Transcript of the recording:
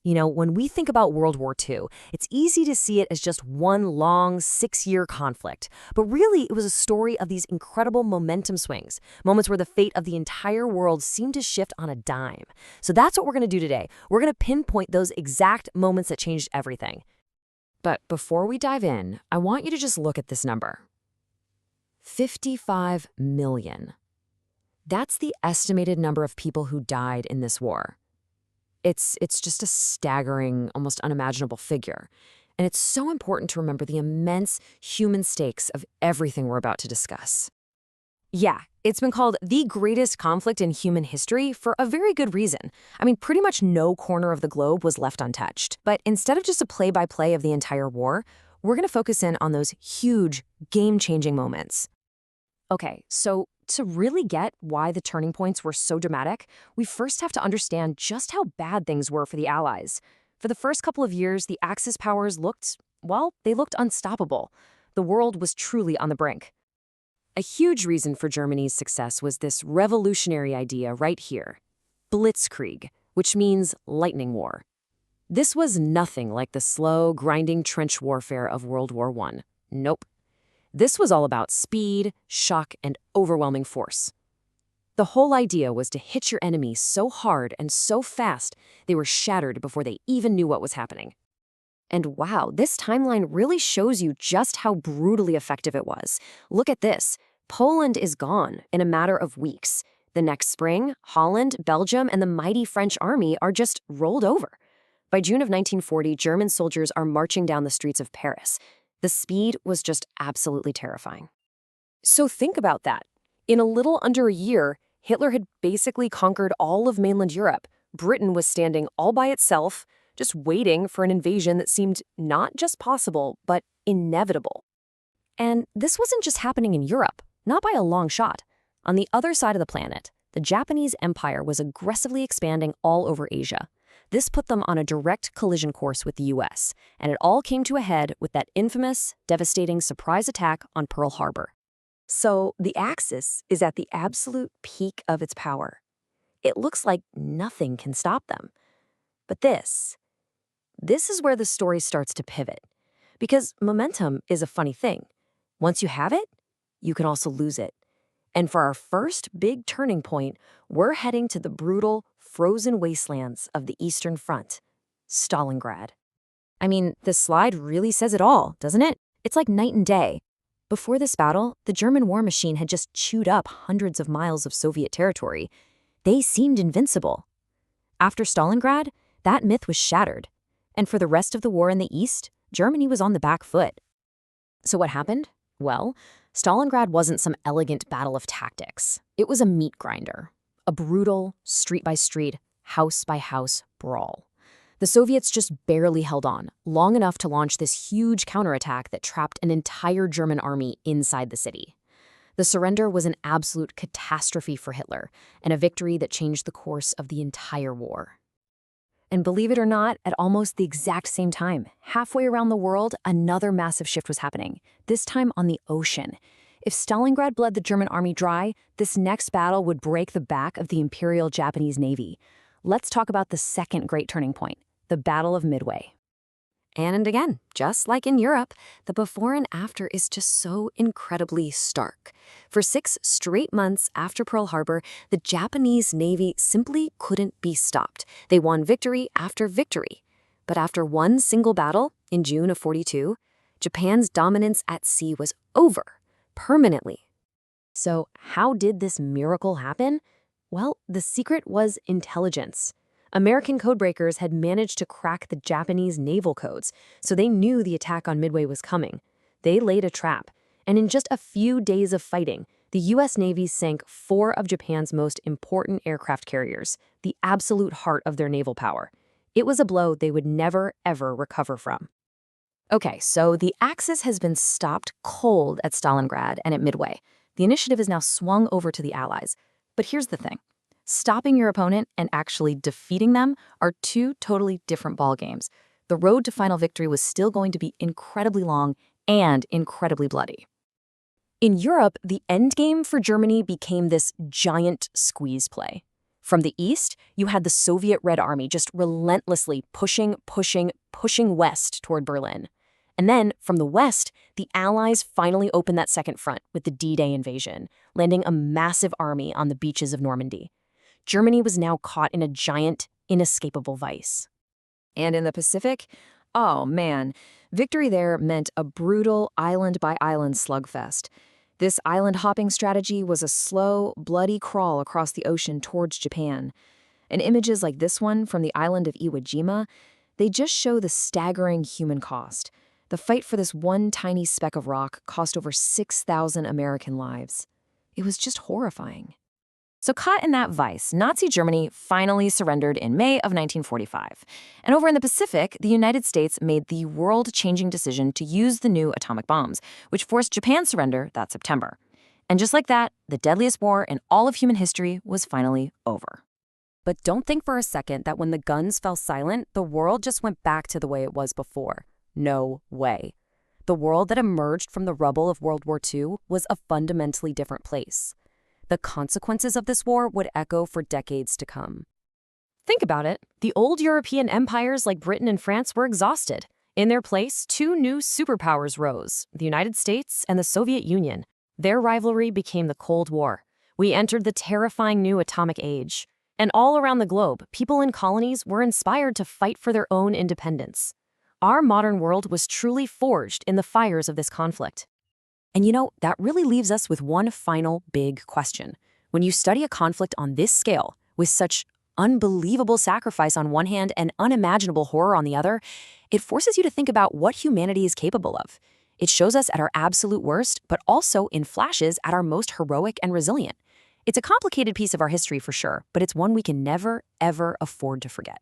When we think about World War II, it's easy to see it as just one long 6-year conflict. But really, it was a story of these incredible momentum swings, moments where the fate of the entire world seemed to shift on a dime. So that's what we're going to do today. We're going to pinpoint those exact moments that changed everything. But before we dive in, I want you to just look at this number. 55 million. That's the estimated number of people who died in this war. It's just a staggering, almost unimaginable figure. And it's so important to remember the immense human stakes of everything we're about to discuss. Yeah, it's been called the greatest conflict in human history for a very good reason. I mean, pretty much no corner of the globe was left untouched. But instead of just a play-by-play of the entire war, we're going to focus in on those huge, game-changing moments. Okay, so to really get why the turning points were so dramatic, we first have to understand just how bad things were for the Allies. For the first couple of years, the Axis powers looked unstoppable. The world was truly on the brink. A huge reason for Germany's success was this revolutionary idea right here, Blitzkrieg, which means lightning war. This was nothing like the slow, grinding trench warfare of World War I. Nope. This was all about speed, shock, and overwhelming force. The whole idea was to hit your enemy so hard and so fast they were shattered before they even knew what was happening. And wow, this timeline really shows you just how brutally effective it was. Look at this. Poland is gone in a matter of weeks. The next spring, Holland, Belgium, and the mighty French army are just rolled over. By June of 1940, German soldiers are marching down the streets of Paris. The speed was just absolutely terrifying. So think about that. In a little under a year, Hitler had basically conquered all of mainland Europe. Britain was standing all by itself, just waiting for an invasion that seemed not just possible, but inevitable. And this wasn't just happening in Europe, not by a long shot. On the other side of the planet, the Japanese Empire was aggressively expanding all over Asia. This put them on a direct collision course with the US, and it all came to a head with that infamous, devastating surprise attack on Pearl Harbor. So the Axis is at the absolute peak of its power. It looks like nothing can stop them. But this is where the story starts to pivot. Because momentum is a funny thing. Once you have it, you can also lose it. And for our first big turning point, we're heading to the brutal, frozen wastelands of the Eastern Front, Stalingrad. I mean, this slide really says it all, doesn't it? It's like night and day. Before this battle, the German war machine had just chewed up hundreds of miles of Soviet territory. They seemed invincible. After Stalingrad, that myth was shattered. And for the rest of the war in the East, Germany was on the back foot. So what happened? Well, Stalingrad wasn't some elegant battle of tactics. It was a meat grinder. A brutal, street-by-street, house-by-house brawl. The Soviets just barely held on, long enough to launch this huge counterattack that trapped an entire German army inside the city. The surrender was an absolute catastrophe for Hitler, and a victory that changed the course of the entire war. And believe it or not, at almost the exact same time, halfway around the world, another massive shift was happening, this time on the ocean. If Stalingrad bled the German army dry, this next battle would break the back of the Imperial Japanese Navy. Let's talk about the second great turning point, the Battle of Midway. And again, just like in Europe, the before and after is just so incredibly stark. For 6 straight months after Pearl Harbor, the Japanese Navy simply couldn't be stopped. They won victory after victory. But after one single battle, in June of '42, Japan's dominance at sea was over, permanently. So how did this miracle happen? Well, the secret was intelligence. American codebreakers had managed to crack the Japanese naval codes, so they knew the attack on Midway was coming. They laid a trap, and in just a few days of fighting, the U.S. Navy sank 4 of Japan's most important aircraft carriers, the absolute heart of their naval power. It was a blow they would never, ever recover from. Okay, so the Axis has been stopped cold at Stalingrad and at Midway. The initiative is now swung over to the Allies. But here's the thing. Stopping your opponent and actually defeating them are 2 totally different ballgames. The road to final victory was still going to be incredibly long and incredibly bloody. In Europe, the endgame for Germany became this giant squeeze play. From the east, you had the Soviet Red Army just relentlessly pushing west toward Berlin. And then, from the west, the Allies finally opened that second front with the D-Day invasion, landing a massive army on the beaches of Normandy. Germany was now caught in a giant, inescapable vice. And in the Pacific, oh man, victory there meant a brutal island-by-island slugfest. This island-hopping strategy was a slow, bloody crawl across the ocean towards Japan. And images like this one from the island of Iwo Jima, they just show the staggering human cost. The fight for this one tiny speck of rock cost over 6,000 American lives. It was just horrifying. So caught in that vice, Nazi Germany finally surrendered in May of 1945. And over in the Pacific, the United States made the world-changing decision to use the new atomic bombs, which forced Japan's surrender that September. And just like that, the deadliest war in all of human history was finally over. But don't think for a second that when the guns fell silent, the world just went back to the way it was before. No way. The world that emerged from the rubble of World War II was a fundamentally different place. The consequences of this war would echo for decades to come. Think about it. The old European empires like Britain and France were exhausted. In their place, two new superpowers rose, the United States and the Soviet Union. Their rivalry became the Cold War. We entered the terrifying new atomic age. And all around the globe, people in colonies were inspired to fight for their own independence. Our modern world was truly forged in the fires of this conflict. And that really leaves us with one final big question. When you study a conflict on this scale, with such unbelievable sacrifice on one hand and unimaginable horror on the other, it forces you to think about what humanity is capable of. It shows us at our absolute worst, but also in flashes at our most heroic and resilient. It's a complicated piece of our history for sure, but it's one we can never, ever afford to forget.